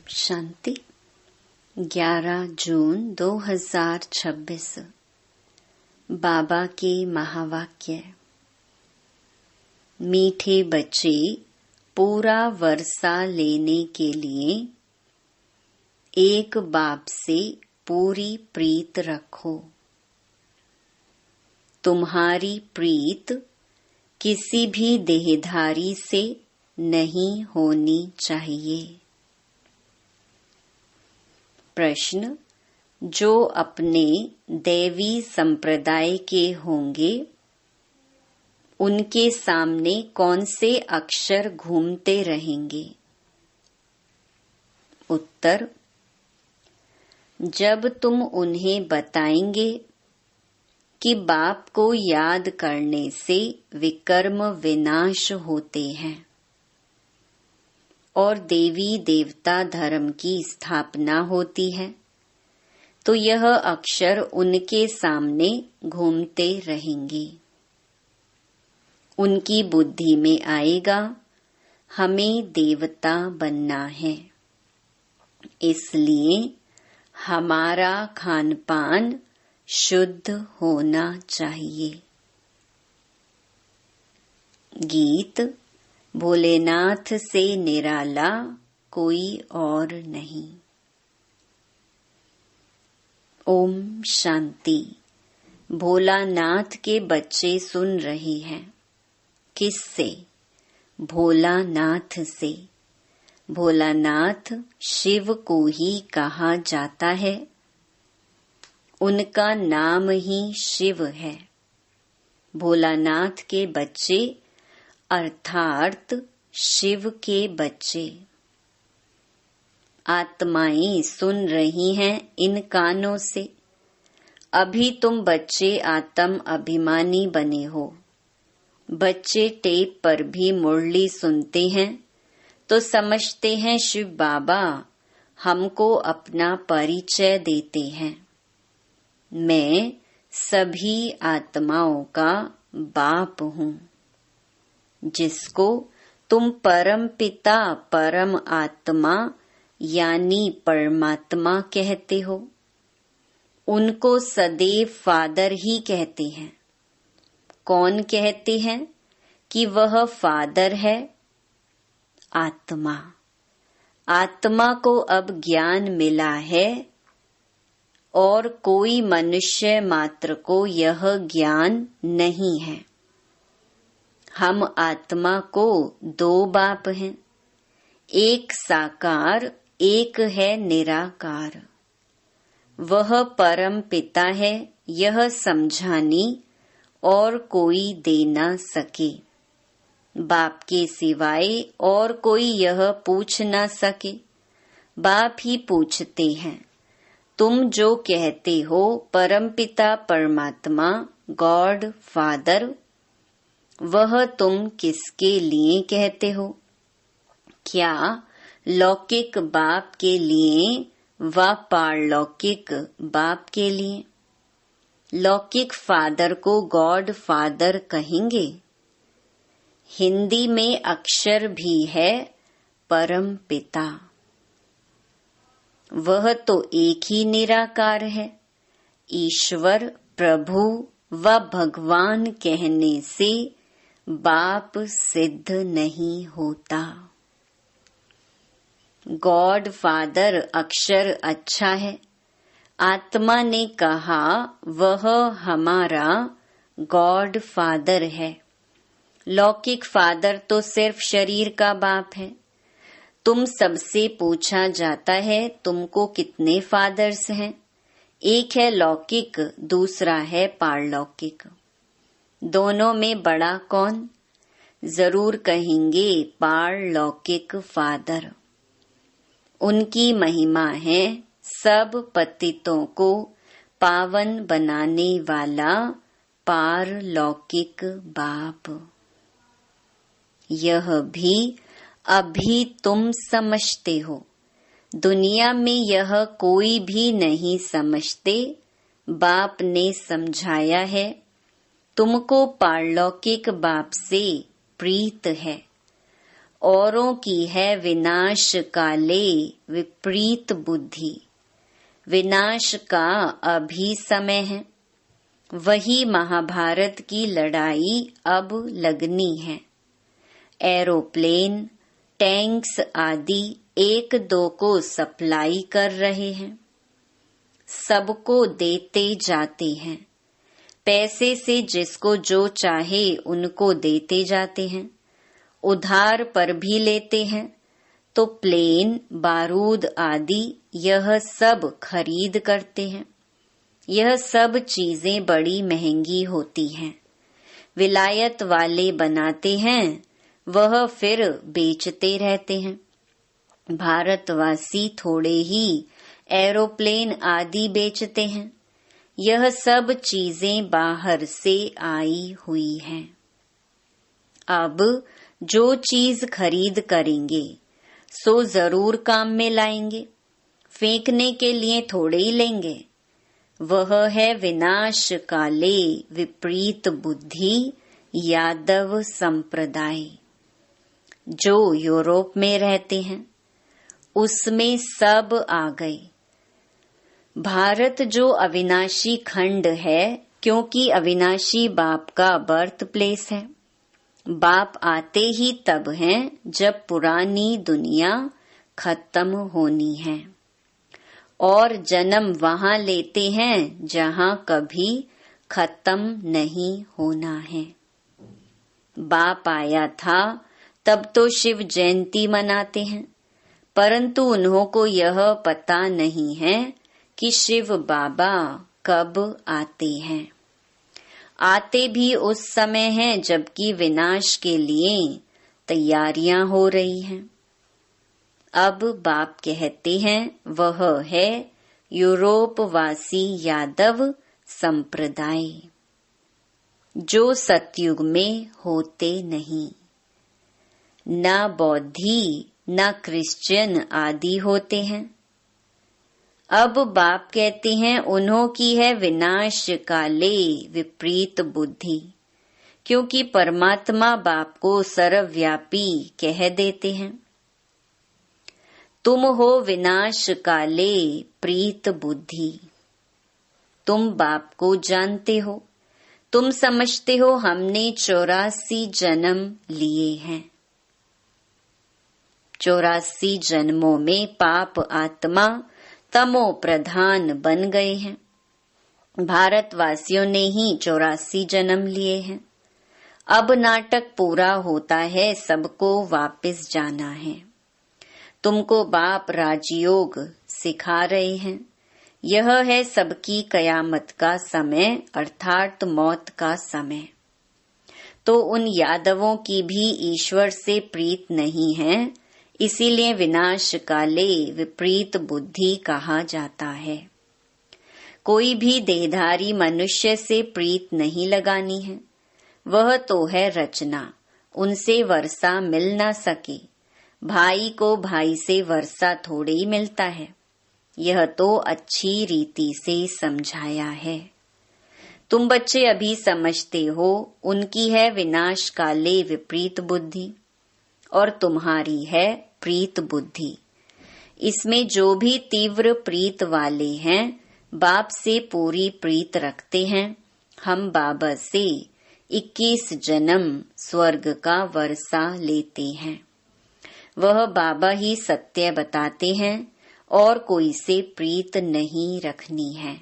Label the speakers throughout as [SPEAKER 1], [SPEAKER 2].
[SPEAKER 1] शांति। 11 जून 2026। बाबा के महावाक्य। मीठे बच्चे, पूरा वर्षा लेने के लिए एक बाप से पूरी प्रीत रखो। तुम्हारी प्रीत किसी भी देहधारी से नहीं होनी चाहिए। प्रश्न: जो अपने दैवी संप्रदाय के होंगे, उनके सामने कौन से अक्षर घूमते रहेंगे? उत्तर: जब तुम उन्हें बताएंगे कि बाप को याद करने से विकर्म विनाश होते हैं और देवी देवता धर्म की स्थापना होती है, तो यह अक्षर उनके सामने घूमते रहेंगे। उनकी बुद्धि में आएगा, हमें देवता बनना है, इसलिए हमारा खान पान शुद्ध होना चाहिए। गीत: भोलेनाथ से निराला कोई और नहीं। ओम शांति। भोलानाथ के बच्चे सुन रहे हैं। किससे? भोलानाथ से। भोलानाथ शिव को ही कहा जाता है। उनका नाम ही शिव है। भोलानाथ के बच्चे अर्थात शिव के बच्चे। आत्माएं सुन रही हैं इन कानों से। अभी तुम बच्चे आत्म अभिमानी बने हो। बच्चे टेप पर भी मुरली सुनते हैं तो समझते हैं शिव बाबा हमको अपना परिचय देते हैं। मैं सभी आत्माओं का बाप हूँ। जिसको तुम परम पिता परम आत्मा यानी परमात्मा कहते हो, उनको सदैव फादर ही कहते हैं। कौन कहते हैं कि वह फादर है? आत्मा। आत्मा को अब ज्ञान मिला है और कोई मनुष्य मात्र को यह ज्ञान नहीं है। हम आत्मा को दो बाप हैं, एक साकार, एक है निराकार। वह परम पिता है, यह समझानी और कोई दे न सके। बाप के सिवाय और कोई यह पूछ न सके। बाप ही पूछते हैं, तुम जो कहते हो परमपिता परमात्मा गॉड फादर, वह तुम किसके लिए कहते हो? क्या लौकिक बाप के लिए व पारलौकिक बाप के लिए? लौकिक फादर को गॉड फादर कहेंगे। हिंदी में अक्षर भी है परम पिता। वह तो एक ही निराकार है। ईश्वर, प्रभु व भगवान कहने से बाप सिद्ध नहीं होता। गॉड फादर अक्षर अच्छा है। आत्मा ने कहा वह हमारा गॉड फादर है। लौकिक फादर तो सिर्फ शरीर का बाप है। तुम सबसे पूछा जाता है तुमको कितने फादर्स हैं? एक है लौकिक, दूसरा है पारलौकिक। दोनों में बड़ा कौन? जरूर कहेंगे पारलौकिक फादर। उनकी महिमा है सब पतितों को पावन बनाने वाला पारलौकिक बाप। यह भी अभी तुम समझते हो। दुनिया में यह कोई भी नहीं समझते। बाप ने समझाया है। तुमको पारलौकिक बाप से प्रीत है औरों की है विनाश काले विपरीत बुद्धि। विनाश का अभी समय है, वही महाभारत की लड़ाई अब लगनी है। एरोप्लेन, टैंक्स आदि एक दो को सप्लाई कर रहे हैं, सबको देते जाते हैं। पैसे से जिसको जो चाहे उनको देते जाते हैं, उधार पर भी लेते हैं। तो प्लेन, बारूद आदि यह सब खरीद करते हैं। यह सब चीजें बड़ी महंगी होती हैं। विलायत वाले बनाते हैं, वह फिर बेचते रहते हैं। भारतवासी थोड़े ही एरोप्लेन आदि बेचते हैं। यह सब चीजें बाहर से आई हुई हैं। अब जो चीज खरीद करेंगे सो जरूर काम में लाएंगे, फेंकने के लिए थोड़े ही लेंगे। वह है विनाश काले विपरीत बुद्धि यादव संप्रदाय। जो यूरोप में रहते हैं उसमें सब आ गए। भारत जो अविनाशी खंड है, क्योंकि अविनाशी बाप का बर्थ प्लेस है। बाप आते ही तब हैं जब पुरानी दुनिया खत्म होनी है, और जन्म वहां लेते हैं जहां कभी खत्म नहीं होना है। बाप आया था तब तो शिव जयंती मनाते हैं, परंतु उन्हों को यह पता नहीं है कि शिव बाबा कब आते हैं। आते भी उस समय हैं जबकि विनाश के लिए तैयारियां हो रही हैं। अब बाप कहते हैं वह है यूरोपवासी यादव संप्रदाय, जो सतयुग में होते नहीं। न बौद्धि न क्रिश्चियन आदि होते हैं। अब बाप कहते हैं उन्हों की है विनाश काले विपरीत बुद्धि, क्योंकि परमात्मा बाप को सर्वव्यापी कह देते हैं। तुम हो विनाश काले प्रीत बुद्धि। तुम बाप को जानते हो, तुम समझते हो हमने 84 जन्म लिए हैं। 84 जन्मों में पाप आत्मा तमो प्रधान बन गए हैं। भारतवासियों ने ही 84 जन्म लिए हैं। अब नाटक पूरा होता है, सबको वापस जाना है। तुमको बाप राजयोग सिखा रहे हैं। यह है सबकी कयामत का समय, अर्थात मौत का समय। तो उन यादवों की भी ईश्वर से प्रीत नहीं है, इसीलिए विनाश काले विपरीत बुद्धि कहा जाता है। कोई भी देहधारी मनुष्य से प्रीत नहीं लगानी है, वह तो है रचना, उनसे वर्षा मिल न सके। भाई को भाई से वर्षा थोड़े ही मिलता है, यह तो अच्छी रीति से समझाया है। तुम बच्चे अभी समझते हो, उनकी है विनाश काले विपरीत बुद्धि और तुम्हारी है प्रीत बुद्धि। इसमें जो भी तीव्र प्रीत वाले हैं, बाप से पूरी प्रीत रखते हैं। हम बाबा से 21 जन्म स्वर्ग का वर्षा लेते हैं। वह बाबा ही सत्य बताते हैं और कोई से प्रीत नहीं रखनी है।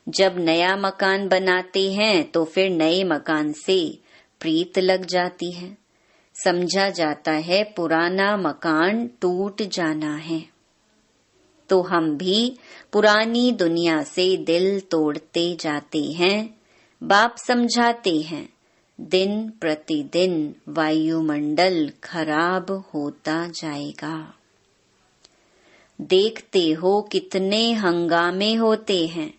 [SPEAKER 1] जब नया मकान बनाते हैं तो फिर नए मकान से प्रीत लग जाती है। समझा जाता है पुराना मकान टूट जाना है। तो हम भी पुरानी दुनिया से दिल तोड़ते जाते हैं। बाप समझाते हैं दिन प्रतिदिन वायुमंडल खराब होता जाएगा। देखते हो कितने हंगामे होते हैं,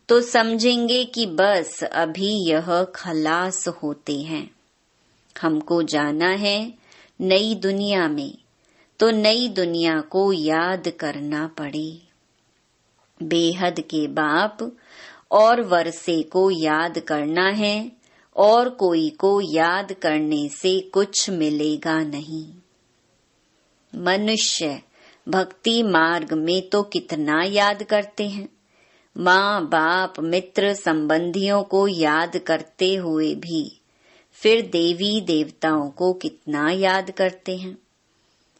[SPEAKER 1] तो समझेंगे कि बस अभी यह खलास होते हैं। हमको जाना है नई दुनिया में, तो नई दुनिया को याद करना पड़े। बेहद के बाप और वर्षे को याद करना है और कोई को याद करने से कुछ मिलेगा नहीं। मनुष्य भक्ति मार्ग में तो कितना याद करते हैं। माँ बाप मित्र संबंधियों को याद करते हुए भी फिर देवी देवताओं को कितना याद करते हैं।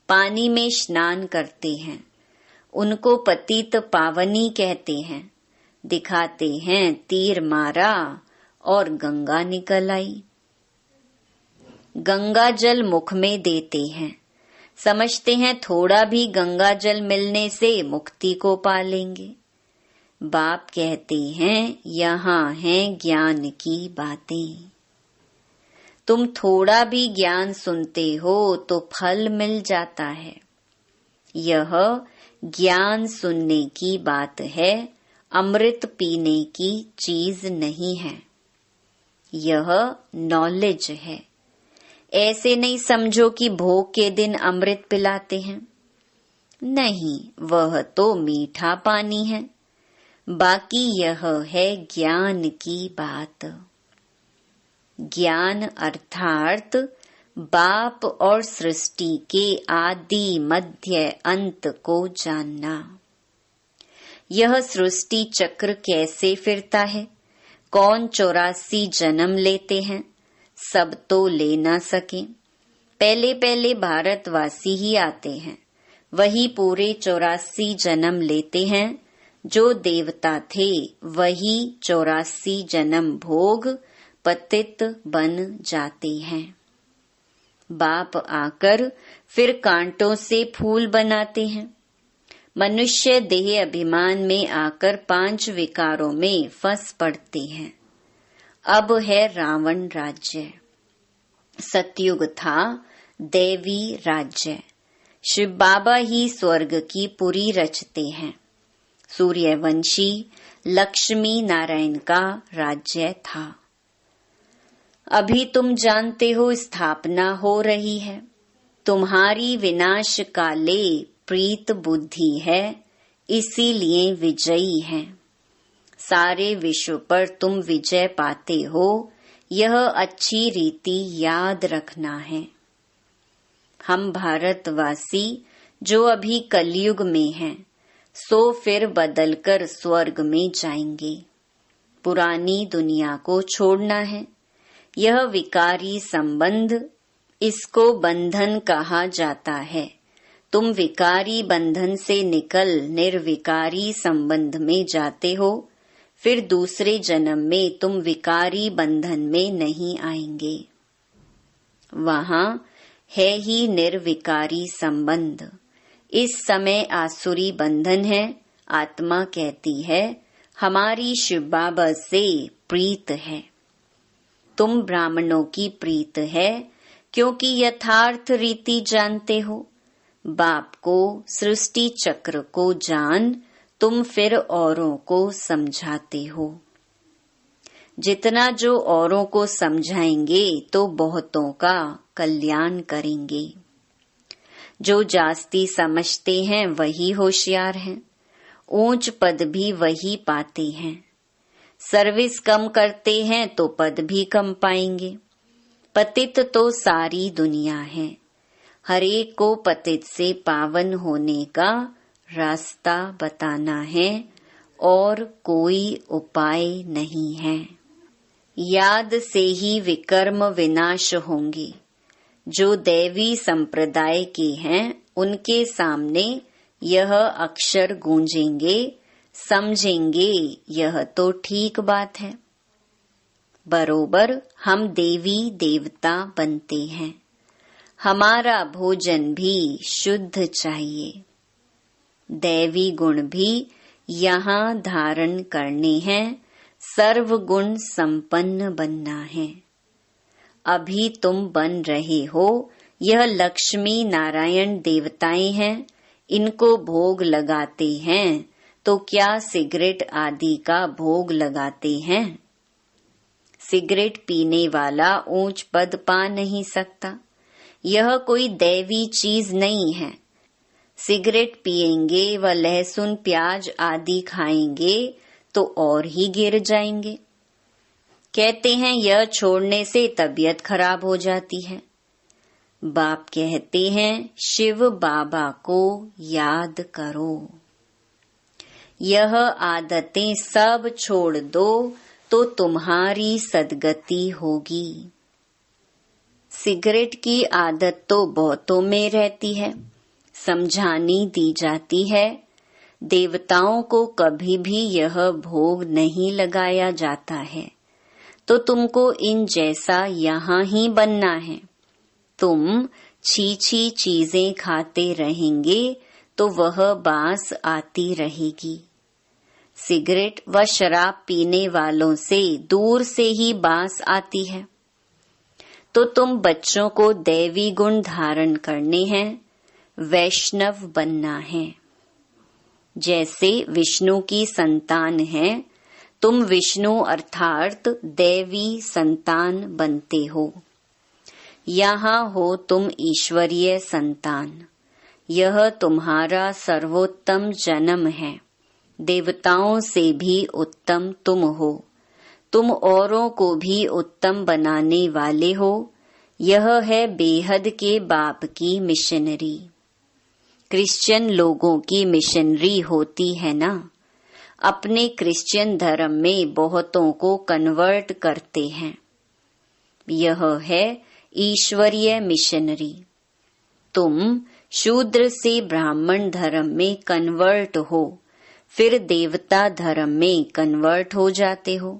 [SPEAKER 1] पानी में स्नान करते हैं, उनको पतित पावनी कहते हैं, दिखाते हैं तीर मारा और गंगा निकल आई। गंगा जल मुख में देते हैं, समझते हैं थोड़ा भी गंगा जल मिलने से मुक्ति को पा लेंगे। बाप कहते हैं यहाँ हैं ज्ञान की बातें। तुम थोड़ा भी ज्ञान सुनते हो तो फल मिल जाता है। यह ज्ञान सुनने की बात है, अमृत पीने की चीज नहीं है। यह नॉलेज है। ऐसे नहीं समझो कि भोग के दिन अमृत पिलाते हैं। नहीं, वह तो मीठा पानी है। बाकी यह है ज्ञान की बात। ज्ञान अर्थात बाप और सृष्टि के आदि मध्य अंत को जानना। यह सृष्टि चक्र कैसे फिरता है, कौन 84 जन्म लेते हैं, सब तो ले ना सके। पहले पहले भारतवासी ही आते हैं, वही पूरे 84 जन्म लेते हैं। जो देवता थे वही 84 जन्म भोग पतित बन जाते हैं। बाप आकर फिर कांटों से फूल बनाते हैं। मनुष्य देह अभिमान में आकर 5 विकारों में फंस पड़ते हैं। अब है रावण राज्य। सतयुग था देवी राज्य। शिव बाबा ही स्वर्ग की पुरी रचते हैं। सूर्यवंशी लक्ष्मी नारायण का राज्य था। अभी तुम जानते हो स्थापना हो रही है। तुम्हारी विनाश काले प्रीत बुद्धि है, इसीलिए विजयी है। सारे विश्व पर तुम विजय पाते हो, यह अच्छी रीति याद रखना है। हम भारतवासी जो अभी कलयुग में हैं, सो फिर बदलकर स्वर्ग में जाएंगे। पुरानी दुनिया को छोड़ना है। यह विकारी संबंध, इसको बंधन कहा जाता है। तुम विकारी बंधन से निकल निर्विकारी संबंध में जाते हो, फिर दूसरे जन्म में तुम विकारी बंधन में नहीं आएंगे। वहाँ है ही निर्विकारी संबंध। इस समय आसुरी बंधन है। आत्मा कहती है हमारी शिव बाबा से प्रीत है। तुम ब्राह्मणों की प्रीत है, क्योंकि यथार्थ रीति जानते हो। बाप को सृष्टि चक्र को जान तुम फिर औरों को समझाते हो। जितना जो औरों को समझाएंगे तो बहुतों का कल्याण करेंगे। जो जास्ती समझते हैं वही होशियार हैं, ऊंच पद भी वही पाते हैं। सर्विस कम करते हैं तो पद भी कम पाएंगे। पतित तो सारी दुनिया है। हरेक को पतित से पावन होने का रास्ता बताना है और कोई उपाय नहीं है। याद से ही विकर्म विनाश होंगे। जो दैवी संप्रदाय के हैं उनके सामने यह अक्षर गूंजेंगे, समझेंगे यह तो ठीक बात है। बरोबर हम देवी देवता बनते हैं। हमारा भोजन भी शुद्ध चाहिए। दैवी गुण भी यहाँ धारण करने हैं। सर्व गुण संपन्न बनना है। अभी तुम बन रहे हो। यह लक्ष्मी नारायण देवताएं हैं, इनको भोग लगाते हैं तो क्या सिगरेट आदि का भोग लगाते हैं? सिगरेट पीने वाला ऊंच पद पा नहीं सकता। यह कोई दैवी चीज नहीं है। सिगरेट पिएंगे व लहसुन प्याज आदि खाएंगे तो और ही गिर जाएंगे। कहते हैं यह छोड़ने से तबीयत खराब हो जाती है। बाप कहते हैं शिव बाबा को याद करो। यह आदतें सब छोड़ दो तो तुम्हारी सद्गति होगी। सिगरेट की आदत तो बहुतों में रहती है, समझानी दी जाती है। देवताओं को कभी भी यह भोग नहीं लगाया जाता है, तो तुमको इन जैसा यहाँ ही बनना है। तुम छी चीजें खाते रहेंगे तो वह बास आती रहेगी। सिगरेट व शराब पीने वालों से दूर से ही बास आती है। तो तुम बच्चों को दैवी गुण धारण करने हैं, वैष्णव बनना है। जैसे विष्णु की संतान है, तुम विष्णु अर्थात दैवी संतान बनते हो। यहाँ हो तुम ईश्वरीय संतान। यह तुम्हारा सर्वोत्तम जन्म है। देवताओं से भी उत्तम तुम हो। तुम औरों को भी उत्तम बनाने वाले हो। यह है बेहद के बाप की मिशनरी। क्रिश्चियन लोगों की मिशनरी होती है ना, अपने क्रिश्चियन धर्म में बहुतों को कन्वर्ट करते हैं। यह है ईश्वरीय मिशनरी। तुम शूद्र से ब्राह्मण धर्म में कन्वर्ट हो, फिर देवता धर्म में कन्वर्ट हो जाते हो।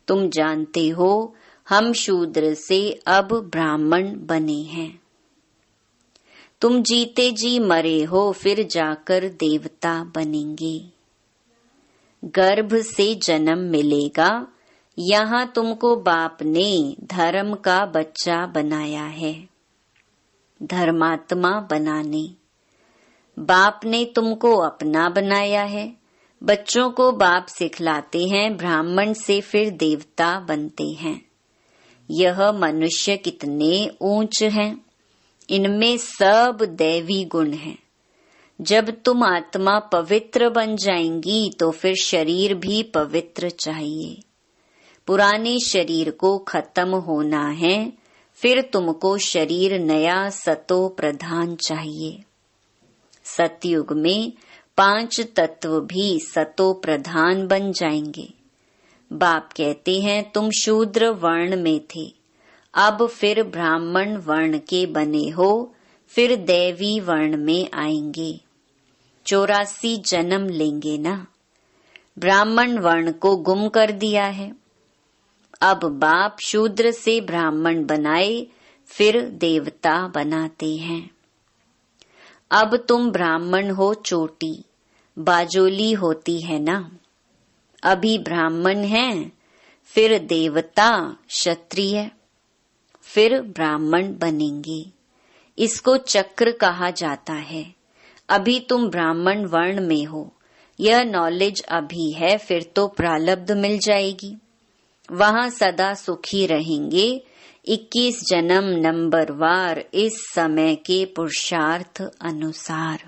[SPEAKER 1] तुम जानते हो हम शूद्र से अब ब्राह्मण बने हैं। तुम जीते जी मरे हो, फिर जाकर देवता बनेंगे। गर्भ से जन्म मिलेगा, यहाँ तुमको बाप ने धर्म का बच्चा बनाया है, धर्मात्मा बनाने। बाप ने तुमको अपना बनाया है। बच्चों को बाप सिखलाते हैं, ब्राह्मण से फिर देवता बनते हैं। यह मनुष्य कितने ऊंच हैं, इनमें सब दैवी गुण हैं। जब तुम आत्मा पवित्र बन जाएंगी तो फिर शरीर भी पवित्र चाहिए। पुराने शरीर को खत्म होना है, फिर तुमको शरीर नया सतो प्रधान चाहिए। सतयुग में 5 तत्व भी सतो प्रधान बन जाएंगे। बाप कहते हैं तुम शूद्र वर्ण में थे, अब फिर ब्राह्मण वर्ण के बने हो, फिर दैवी वर्ण में आएंगे। 84 जन्म लेंगे ना। ब्राह्मण वर्ण को गुम कर दिया है। अब बाप शूद्र से ब्राह्मण बनाए, फिर देवता बनाते हैं। अब तुम ब्राह्मण हो, चोटी बाजोली होती है ना। अभी ब्राह्मण हैं, फिर देवता क्षत्रिय, फिर ब्राह्मण बनेंगे। इसको चक्र कहा जाता है। अभी तुम ब्राह्मण वर्ण में हो, यह नॉलेज अभी है, फिर तो प्रारब्ध मिल जाएगी। वहाँ सदा सुखी रहेंगे। 21 जन्म नंबरवार इस समय के पुरुषार्थ अनुसार।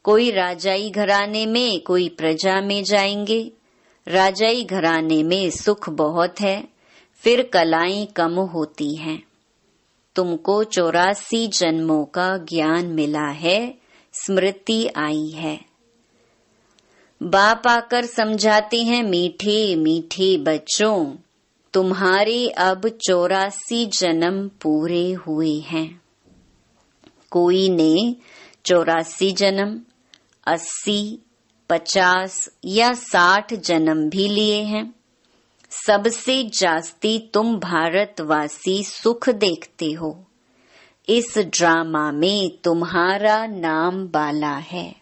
[SPEAKER 1] कोई राजाई घराने में, कोई प्रजा में जाएंगे। राजाई घराने में सुख बहुत है, फिर कलाएं कम होती हैं। तुमको 84 जन्मों का ज्ञान मिला है, स्मृति आई है। बाप आकर समझाते हैं मीठे मीठे बच्चों, तुम्हारे अब 84 जन्म पूरे हुए हैं। कोई ने 84 जन्म, 80, 50 या 60 जन्म भी लिए हैं। सबसे जास्ती तुम भारतवासी सुख देखते हो। इस ड्रामा में तुम्हारा नाम बाला है।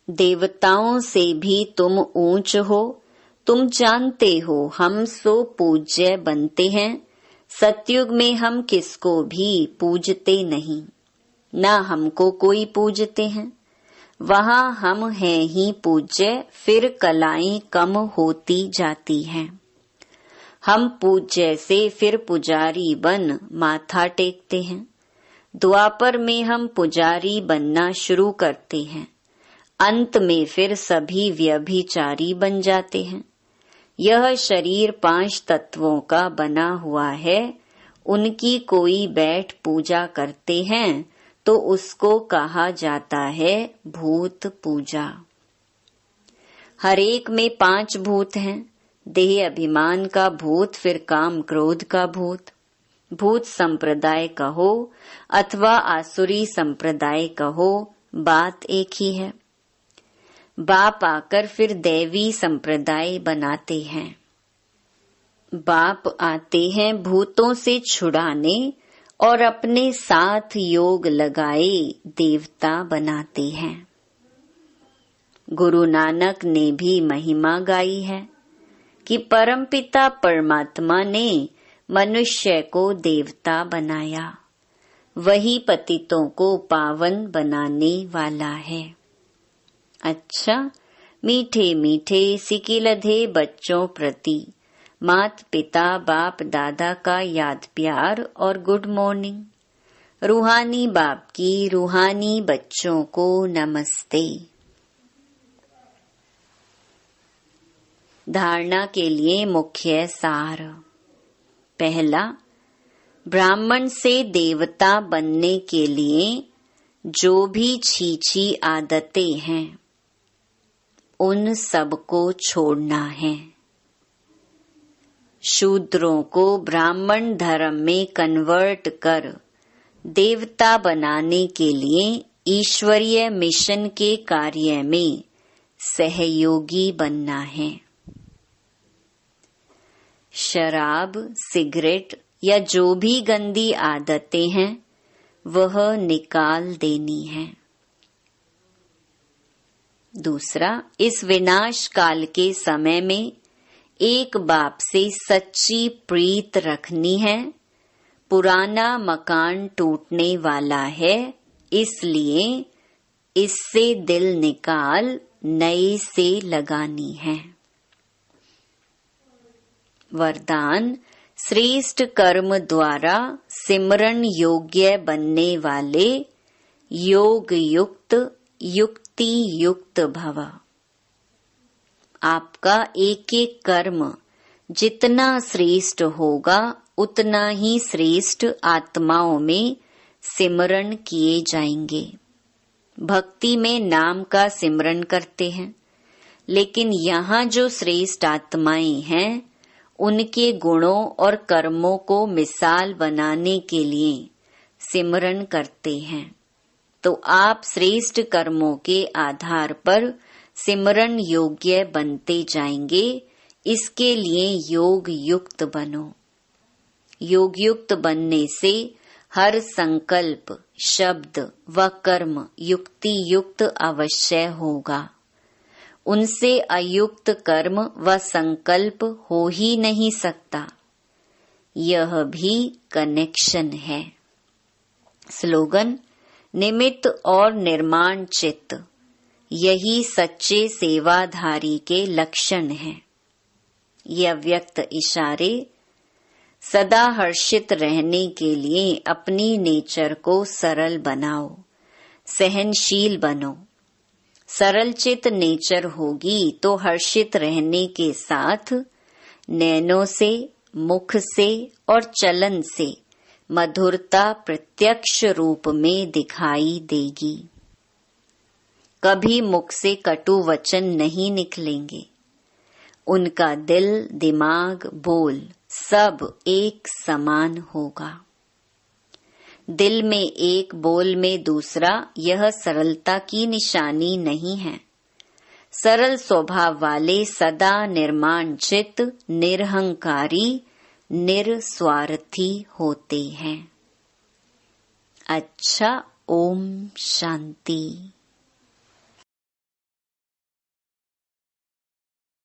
[SPEAKER 1] देवताओं से भी तुम ऊंच हो। तुम जानते हो हम सो पूज्य बनते हैं। सतयुग में हम किसको भी पूजते नहीं, ना हमको कोई पूजते हैं। वहाँ हम हैं ही पूज्य, फिर कलाएं कम होती जाती हैं। हम पूज्य से फिर पुजारी बन माथा टेकते हैं। द्वापर में हम पुजारी बनना शुरू करते हैं, अंत में फिर सभी व्यभिचारी बन जाते हैं। यह शरीर 5 तत्वों का बना हुआ है, उनकी कोई बैठ पूजा करते हैं तो उसको कहा जाता है भूत पूजा। हर एक में 5 भूत हैं, देह अभिमान का भूत, फिर काम क्रोध का भूत। भूत संप्रदाय कहो अथवा आसुरी संप्रदाय कहो, बात एक ही है। बाप आकर फिर दैवी संप्रदाय बनाते हैं। बाप आते हैं भूतों से छुड़ाने और अपने साथ योग लगाए देवता बनाते हैं। गुरु नानक ने भी महिमा गाई है कि परमपिता परमात्मा ने मनुष्य को देवता बनाया, वही पतितों को पावन बनाने वाला है। अच्छा, मीठे मीठे सिकिलधे बच्चों प्रति मात पिता बाप दादा का याद प्यार और गुड मॉर्निंग। रूहानी बाप की रूहानी बच्चों को नमस्ते। धारणा के लिए मुख्य सार। पहला, ब्राह्मण से देवता बनने के लिए जो भी छीछी आदतें हैं उन सबको छोड़ना है। शूद्रों को ब्राह्मण धर्म में कन्वर्ट कर देवता बनाने के लिए ईश्वरीय मिशन के कार्य में सहयोगी बनना है। शराब, सिगरेट या जो भी गंदी आदतें हैं वह निकाल देनी है। दूसरा, इस विनाश काल के समय में एक बाप से सच्ची प्रीत रखनी है। पुराना मकान टूटने वाला है, इसलिए इससे दिल निकाल नए से लगानी है। वरदान, श्रेष्ठ कर्म द्वारा सिमरन योग्य बनने वाले योग युक्त युक्ति युक्त भव। आपका एक एक कर्म जितना श्रेष्ठ होगा उतना ही श्रेष्ठ आत्माओं में सिमरन किए जाएंगे। भक्ति में नाम का सिमरन करते हैं, लेकिन यहाँ जो श्रेष्ठ आत्माएं हैं उनके गुणों और कर्मों को मिसाल बनाने के लिए सिमरन करते हैं। तो आप श्रेष्ठ कर्मों के आधार पर सिमरन योग्य बनते जाएंगे। इसके लिए योग युक्त बनो। योग युक्त बनने से हर संकल्प, शब्द व कर्म युक्ति युक्त अवश्य होगा। उनसे अयुक्त कर्म व संकल्प हो ही नहीं सकता। यह भी कनेक्शन है। स्लोगन, निमित्त और निर्माण चित्त, यही सच्चे सेवाधारी के लक्षण हैं। ये अव्यक्त इशारे सदा हर्षित रहने के लिए अपनी नेचर को सरल बनाओ, सहनशील बनो। सरल चित नेचर होगी तो हर्षित रहने के साथ नैनों से, मुख से और चलन से मधुरता प्रत्यक्ष रूप में दिखाई देगी। कभी मुख से कटु वचन नहीं निकलेंगे। उनका दिल, दिमाग, बोल सब एक समान होगा। दिल में एक, बोल में दूसरा, यह सरलता की निशानी नहीं है। सरल स्वभाव वाले सदा निर्माण चित्त, निरहंकारी, निस्वार्थी होते हैं। अच्छा, ओम शांति।